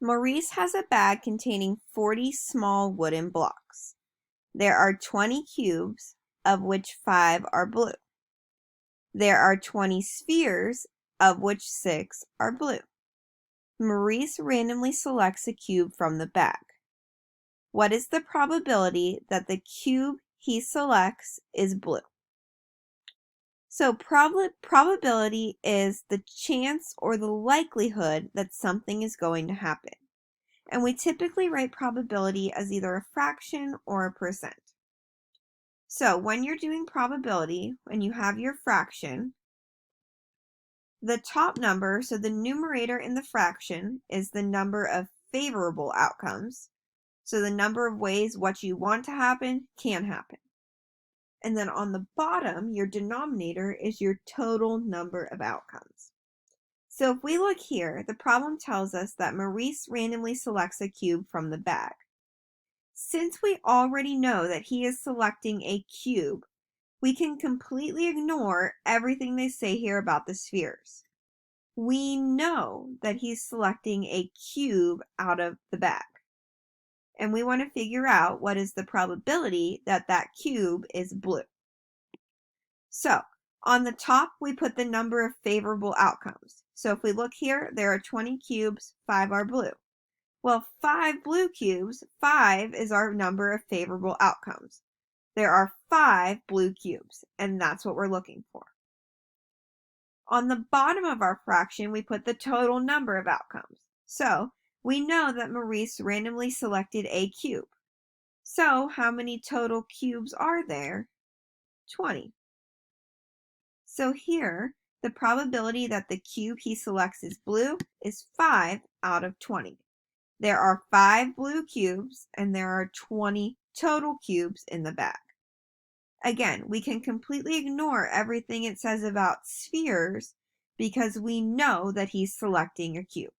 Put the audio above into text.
Maurice has a bag containing 40 small wooden blocks. There are 20 cubes, of which 5 are blue. There are 20 spheres, of which 6 are blue. Maurice randomly selects a cube from the bag. What is the probability that the cube he selects is blue? So probability is the chance or the likelihood that something is going to happen. And we typically write probability as either a fraction or a percent. So when you're doing probability, when you have your fraction, the top number, so the numerator in the fraction, is the number of favorable outcomes. So the number of ways what you want to happen can happen. And then on the bottom, your denominator is your total number of outcomes. So if we look here, the problem tells us that Maurice randomly selects a cube from the bag. Since we already know that he is selecting a cube, we can completely ignore everything they say here about the spheres. We know that he's selecting a cube out of the bag. And we want to figure out what is the probability that that cube is blue. So on the top, we put the number of favorable outcomes. So if we look here, there are 20 cubes, 5 are blue. Well, 5 blue cubes, 5 is our number of favorable outcomes. There are 5 blue cubes, and that's what we're looking for. On the bottom of our fraction, we put the total number of outcomes. So we know that Maurice randomly selected a cube. So how many total cubes are there? 20. So here, the probability that the cube he selects is blue is 5 out of 20. There are 5 blue cubes and there are 20 total cubes in the bag. Again, we can completely ignore everything it says about spheres because we know that he's selecting a cube.